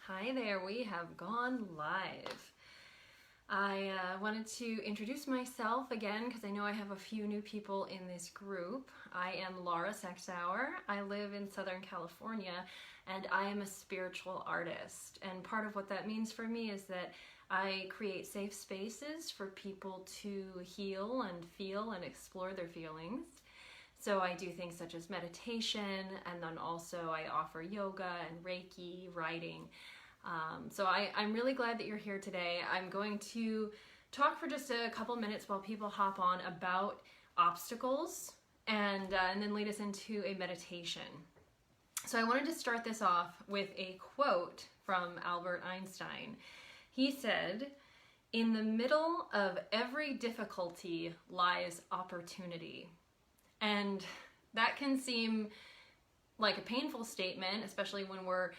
Hi there, we have gone live. I wanted to introduce myself again because I know I have a few new people in this group. I am Laura Sexauer. I live in Southern California and I am a spiritual artist. And part of what that means for me is that I create safe spaces for people to heal and feel and explore their feelings. So I do things such as meditation, and then also I offer yoga and Reiki, writing. So I'm really glad that you're here today. I'm going to talk for just a couple minutes while people hop on about obstacles and then lead us into a meditation. So I wanted to start this off with a quote from Albert Einstein. He said, "In the middle of every difficulty lies opportunity." And that can seem like a painful statement, especially when we're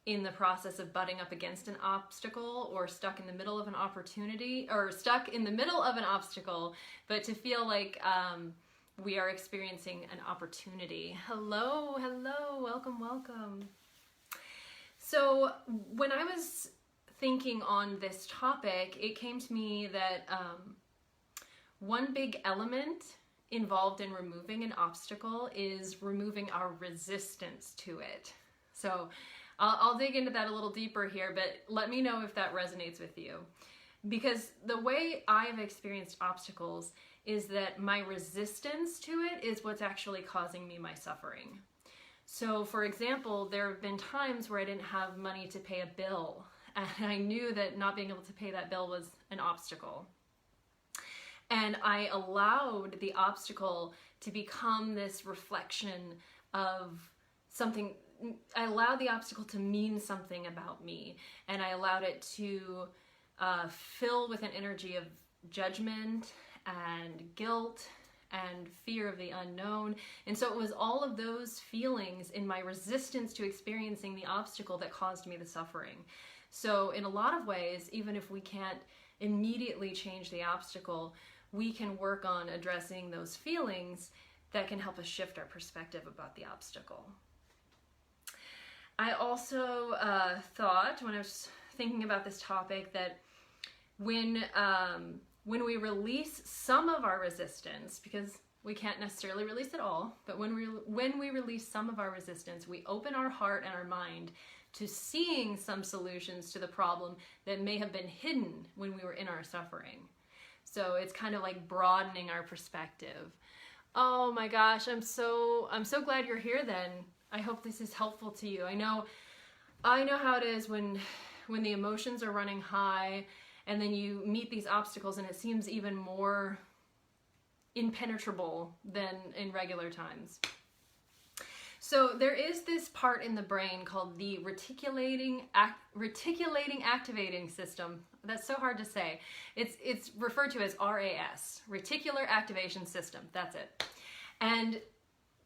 in the process of butting up against an obstacle or stuck in the middle of an opportunity or stuck in the middle of an obstacle, but to feel like we are experiencing an opportunity. Hello, welcome. So when I was thinking on this topic, it came to me that one big element involved in removing an obstacle is removing our resistance to it. So I'll dig into that a little deeper here, but let me know if that resonates with you. Because the way I've experienced obstacles is that my resistance to it is what's actually causing me my suffering. So for example, there have been times where I didn't have money to pay a bill, and I knew that not being able to pay that bill was an obstacle. And I allowed the obstacle to become this reflection of something. I allowed the obstacle to mean something about me, and I allowed it to fill with an energy of judgment and guilt and fear of the unknown. And so it was all of those feelings in my resistance to experiencing the obstacle that caused me the suffering. So in a lot of ways, even if we can't immediately change the obstacle, we can work on addressing those feelings that can help us shift our perspective about the obstacle. I also thought, when I was thinking about this topic, that when we release some of our resistance, because we can't necessarily release it all, but when we release some of our resistance, we open our heart and our mind to seeing some solutions to the problem that may have been hidden when we were in our suffering. So it's kind of like broadening our perspective. Oh my gosh, I'm so glad you're here then. I hope this is helpful to you. I know how it is when the emotions are running high and then you meet these obstacles and it seems even more impenetrable than in regular times. So there is this part in the brain called the reticulating activating system. That's so hard to say. It's referred to as RAS, reticular activation system. That's it. And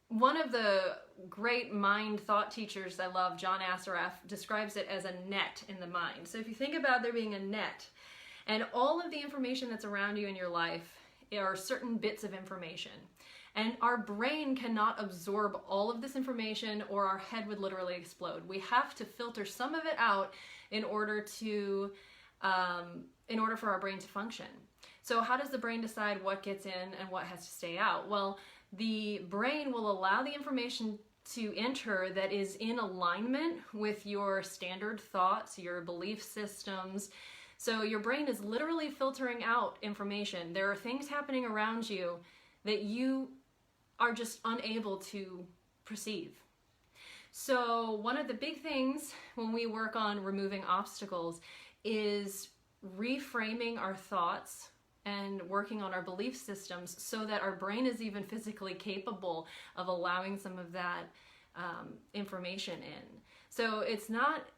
one of the great mind thought teachers I love, John Assaraf, describes it as a net in the mind. So if you think about there being a net, and all of the information that's around you in your life are certain bits of information. And our brain cannot absorb all of this information, or our head would literally explode. We have to filter some of it out in order for our brain to function. So how does the brain decide what gets in and what has to stay out? Well, the brain will allow the information to enter that is in alignment with your standard thoughts, your belief systems. So your brain is literally filtering out information. There are things happening around you that you are just unable to perceive. So one of the big things when we work on removing obstacles is reframing our thoughts and working on our belief systems so that our brain is even physically capable of allowing some of that information in. So it's not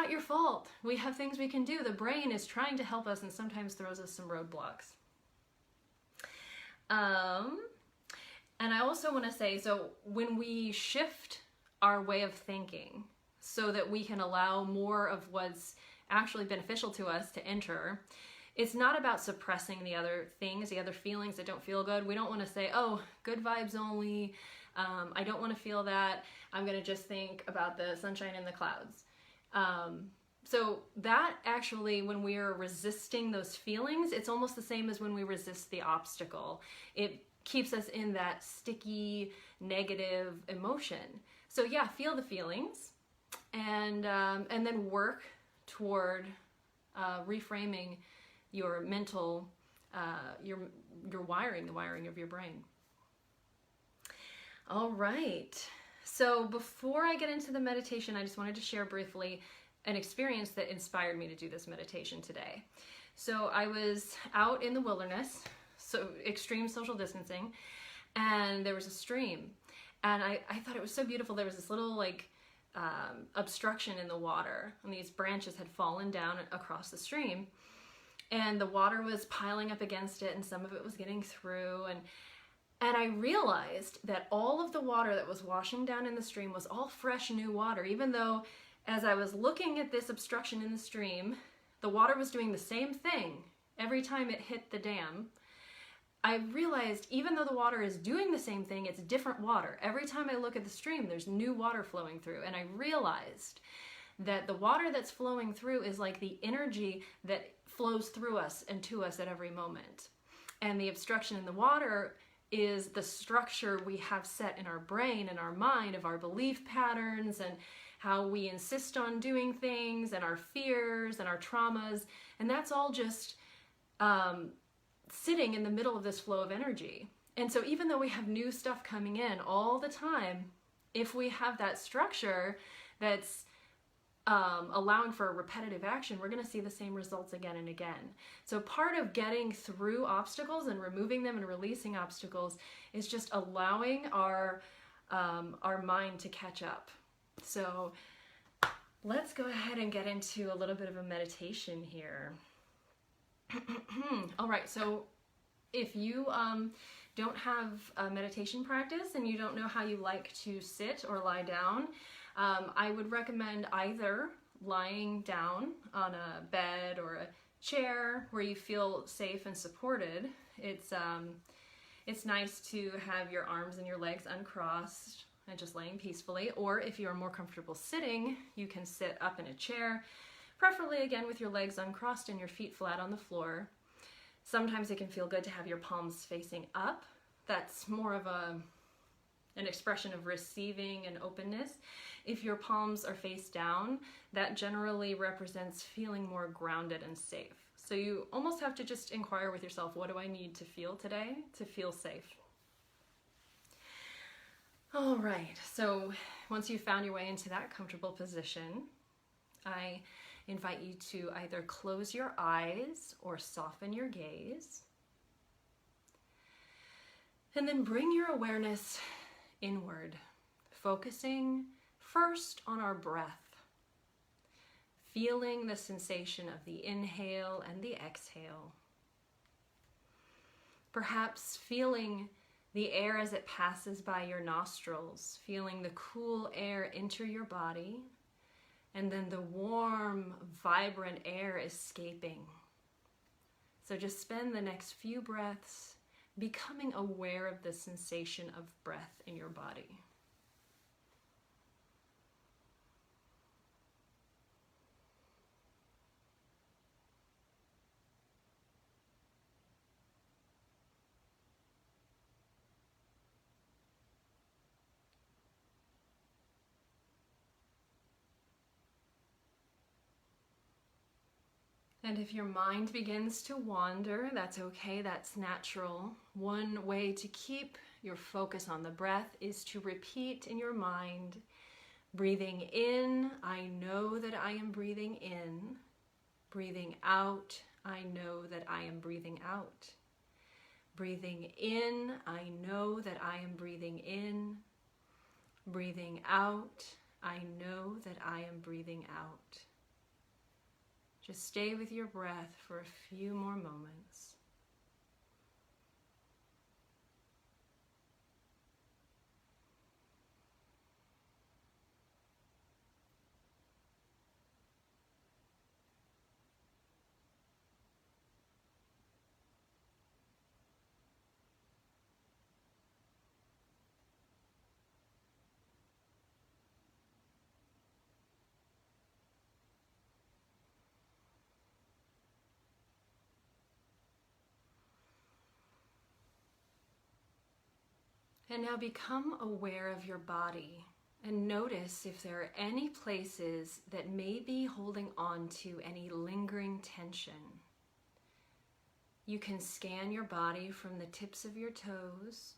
your fault. We have things we can do. The brain is trying to help us and sometimes throws us some roadblocks. And I also want to say, so when we shift our way of thinking so that we can allow more of what's actually beneficial to us to enter, it's not about suppressing the other things, the other feelings that don't feel good. We don't want to say, oh, good vibes only. I don't want to feel that. I'm going to just think about the sunshine and the clouds. So that actually, when we are resisting those feelings, it's almost the same as when we resist the obstacle. It keeps us in that sticky, negative emotion. So yeah, feel the feelings, and then work toward reframing your mental, your wiring, the wiring of your brain. All right. So before I get into the meditation, I just wanted to share briefly an experience that inspired me to do this meditation today. So I was out in the wilderness, so extreme social distancing, and there was a stream. And I thought it was so beautiful. There was this little obstruction in the water, and these branches had fallen down across the stream. And the water was piling up against it, and some of it was getting through. And I realized that all of the water that was washing down in the stream was all fresh, new water, even though as I was looking at this obstruction in the stream, the water was doing the same thing every time it hit the dam. I realized even though the water is doing the same thing, it's different water. Every time I look at the stream, there's new water flowing through. And I realized that the water that's flowing through is like the energy that flows through us and to us at every moment. And the obstruction in the water is the structure we have set in our brain and our mind of our belief patterns and how we insist on doing things and our fears and our traumas. And that's all just sitting in the middle of this flow of energy. And so even though we have new stuff coming in all the time, if we have that structure that's allowing for repetitive action, we're going to see the same results again and again. So part of getting through obstacles and removing them and releasing obstacles is just allowing our mind to catch up. So let's go ahead and get into a little bit of a meditation here. All right, so if you don't have a meditation practice and you don't know how you like to sit or lie down, I would recommend either lying down on a bed or a chair where you feel safe and supported. It's nice to have your arms and your legs uncrossed and just laying peacefully. Or if you're more comfortable sitting, you can sit up in a chair, preferably again with your legs uncrossed and your feet flat on the floor. Sometimes it can feel good to have your palms facing up. That's more of an expression of receiving and openness. If your palms are face down, that generally represents feeling more grounded and safe. So you almost have to just inquire with yourself, what do I need to feel today to feel safe? All right, so once you've found your way into that comfortable position, I invite you to either close your eyes or soften your gaze. And then bring your awareness inward, focusing first on our breath, feeling the sensation of the inhale and the exhale. Perhaps feeling the air as it passes by your nostrils, feeling the cool air enter your body, and then the warm, vibrant air escaping. So just spend the next few breaths becoming aware of the sensation of breath in your body. And if your mind begins to wander, that's okay, that's natural. One way to keep your focus on the breath is to repeat in your mind, breathing in, I know that I am breathing in. Breathing out, I know that I am breathing out. Breathing in, I know that I am breathing in. Breathing out, I know that I am breathing out. Just stay with your breath for a few more moments. And now become aware of your body and notice if there are any places that may be holding on to any lingering tension. You can scan your body from the tips of your toes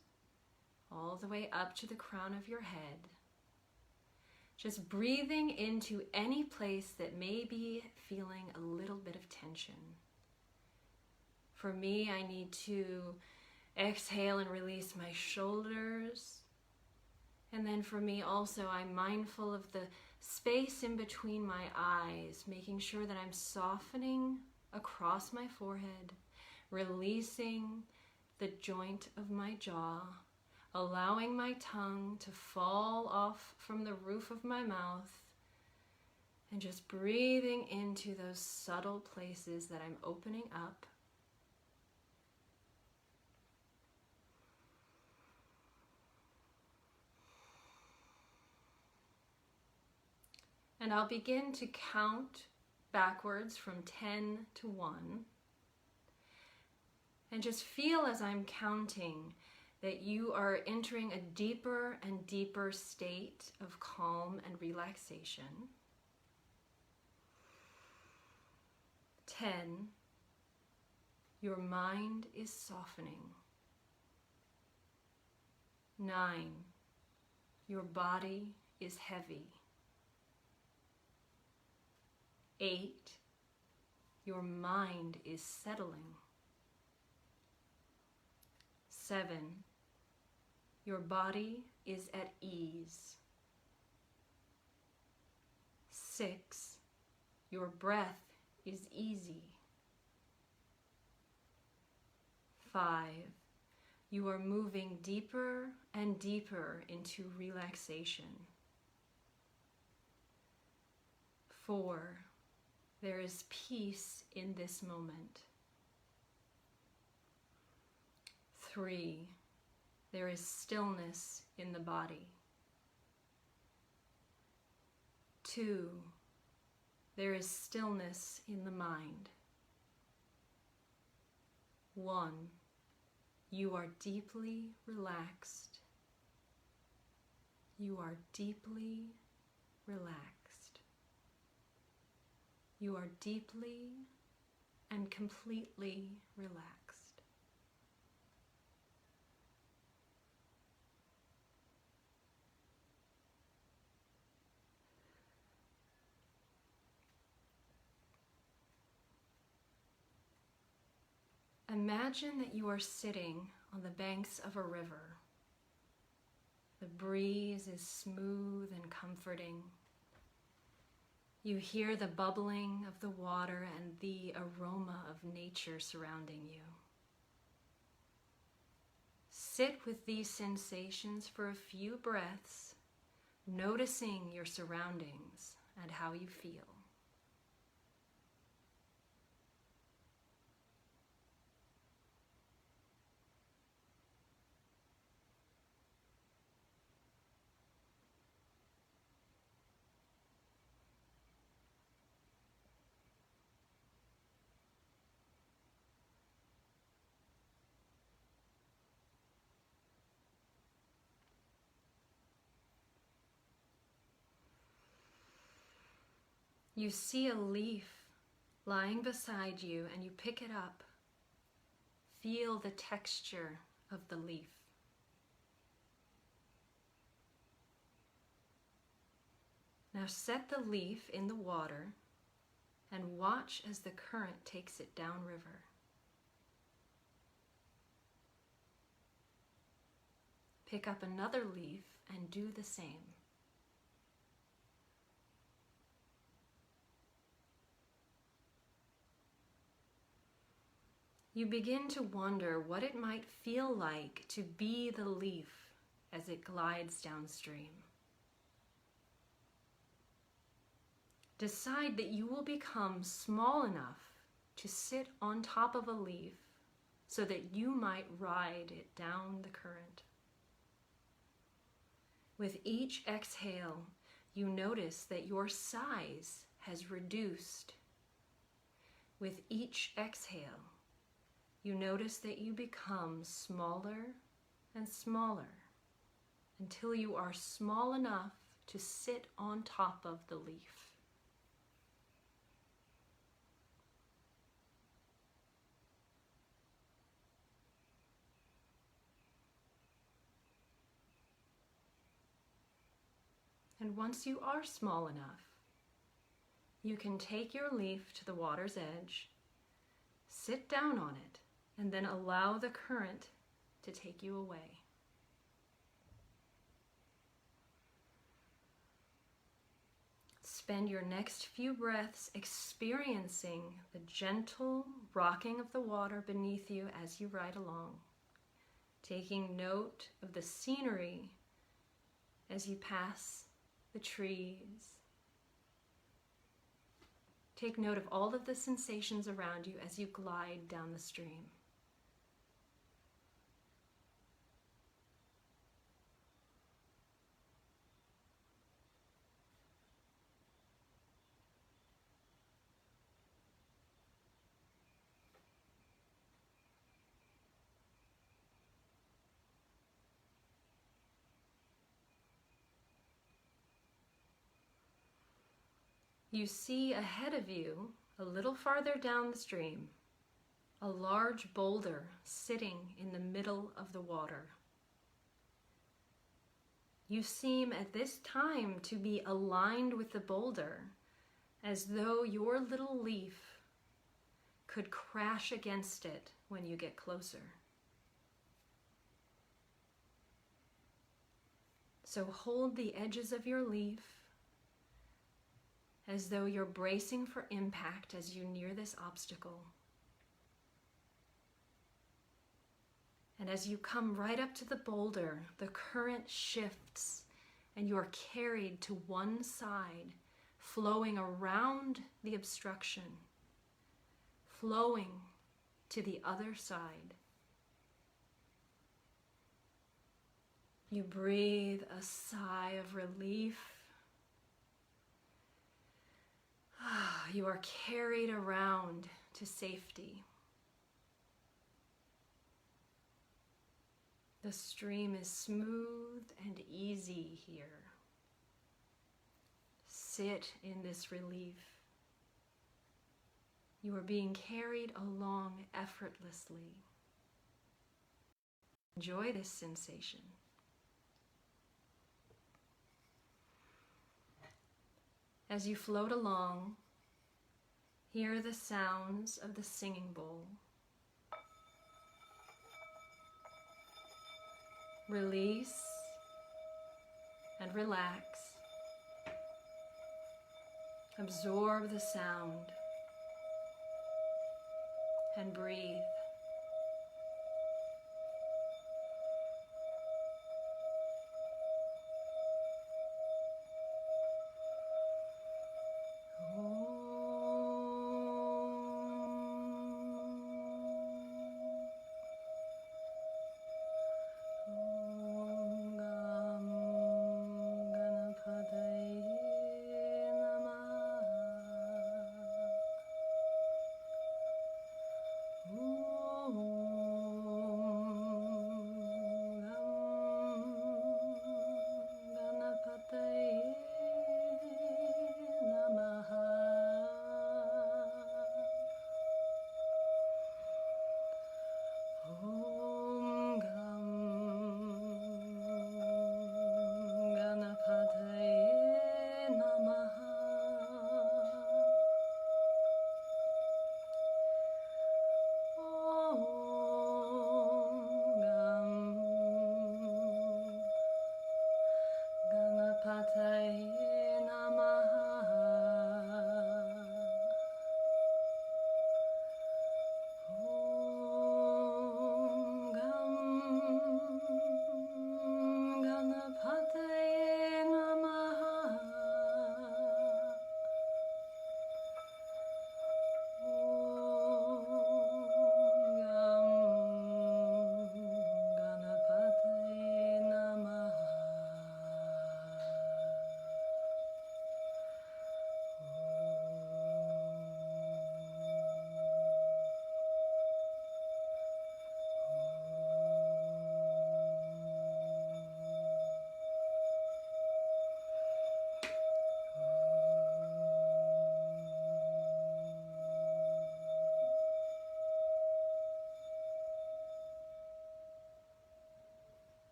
all the way up to the crown of your head. Just breathing into any place that may be feeling a little bit of tension. For me, I need to exhale and release my shoulders. And then for me also, I'm mindful of the space in between my eyes, making sure that I'm softening across my forehead, releasing the joint of my jaw, allowing my tongue to fall off from the roof of my mouth, and just breathing into those subtle places that I'm opening up. And I'll begin to count backwards from 10 to 1. And just feel as I'm counting that you are entering a deeper and deeper state of calm and relaxation. 10. Your mind is softening. 9. Your body is heavy. 8. Your mind is settling. 7. Your body is at ease. 6. Your breath is easy. 5. You are moving deeper and deeper into relaxation. 4. There is peace in this moment. 3. There is stillness in the body. 2. There is stillness in the mind. 1. You are deeply relaxed. You are deeply relaxed. You are deeply and completely relaxed. Imagine that you are sitting on the banks of a river. The breeze is smooth and comforting. You hear the bubbling of the water and the aroma of nature surrounding you. Sit with these sensations for a few breaths, noticing your surroundings and how you feel. You see a leaf lying beside you and you pick it up. Feel the texture of the leaf. Now set the leaf in the water and watch as the current takes it downriver. Pick up another leaf and do the same. You begin to wonder what it might feel like to be the leaf as it glides downstream. Decide that you will become small enough to sit on top of a leaf so that you might ride it down the current. With each exhale, you notice that your size has reduced. With each exhale, you notice that you become smaller and smaller. until you are small enough to sit on top of the leaf. And once you are small enough, you can take your leaf to the water's edge, sit down on it, and then allow the current to take you away. Spend your next few breaths experiencing the gentle rocking of the water beneath you as you ride along, taking note of the scenery as you pass the trees. Take note of all of the sensations around you as you glide down the stream. You see ahead of you, a little farther down the stream, a large boulder sitting in the middle of the water. You seem at this time to be aligned with the boulder, as though your little leaf could crash against it when you get closer. So hold the edges of your leaf as though you're bracing for impact as you near this obstacle. And as you come right up to the boulder, the current shifts and you're carried to one side, flowing around the obstruction, flowing to the other side. You breathe a sigh of relief. You are carried around to safety. The stream is smooth and easy here. Sit in this relief. You are being carried along effortlessly. Enjoy this sensation. As you float along, hear the sounds of the singing bowl. Release and relax. Absorb the sound and breathe. Ooh.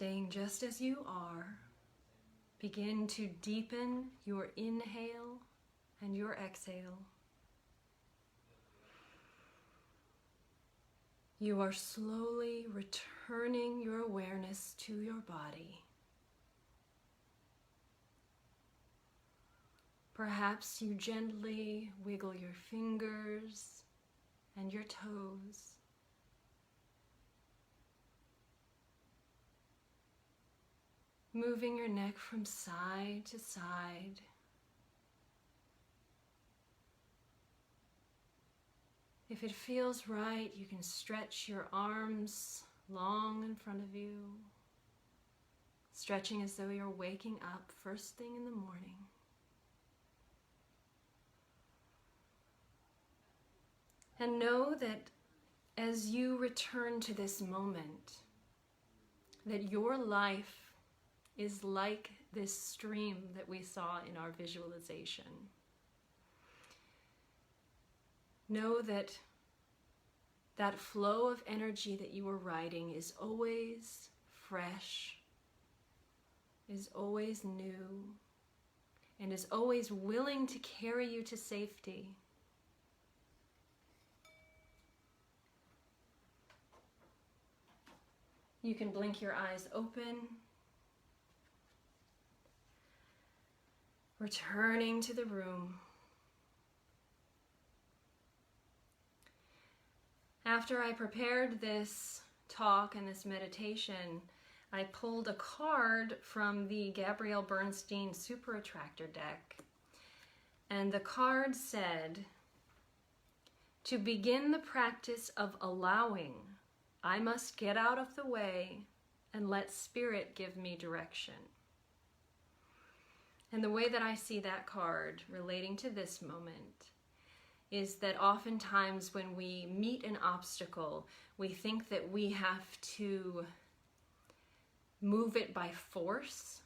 Staying just as you are, begin to deepen your inhale and your exhale. You are slowly returning your awareness to your body. Perhaps you gently wiggle your fingers and your toes. Moving your neck from side to side. If it feels right, you can stretch your arms long in front of you, stretching as though you're waking up first thing in the morning. And know that as you return to this moment, that your life is like this stream that we saw in our visualization. Know that that flow of energy that you are riding is always fresh, is always new, and is always willing to carry you to safety. You can blink your eyes open, returning to the room. After I prepared this talk and this meditation, I pulled a card from the Gabrielle Bernstein Super Attractor deck. And the card said, "To begin the practice of allowing, I must get out of the way and let Spirit give me direction." And the way that I see that card relating to this moment is that oftentimes when we meet an obstacle, we think that we have to move it by force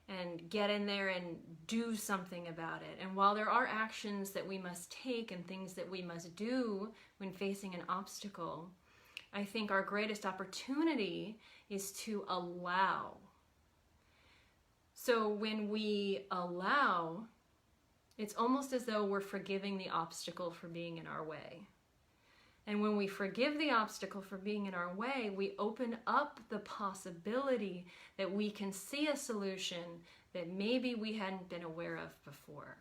and get in there and do something about it. And while there are actions that we must take and things that we must do when facing an obstacle, I think our greatest opportunity is to allow. So when we allow, it's almost as though we're forgiving the obstacle for being in our way. And when we forgive the obstacle for being in our way, we open up the possibility that we can see a solution that maybe we hadn't been aware of before.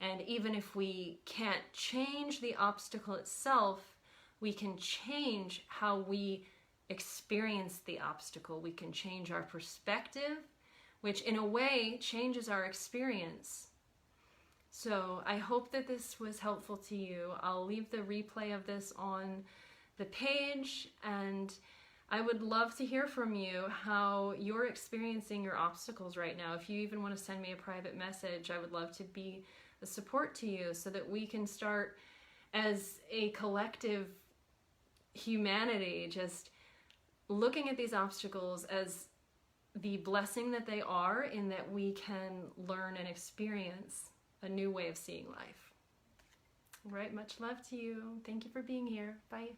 And even if we can't change the obstacle itself, we can change how we experience the obstacle. We can change our perspective, which in a way changes our experience. So I hope that this was helpful to you. I'll leave the replay of this on the page, and I would love to hear from you how you're experiencing your obstacles right now. If you even want to send me a private message, I would love to be a support to you so that we can start as a collective humanity just looking at these obstacles as the blessing that they are, in that we can learn and experience a new way of seeing life. All right, much love to you. Thank you for being here. Bye.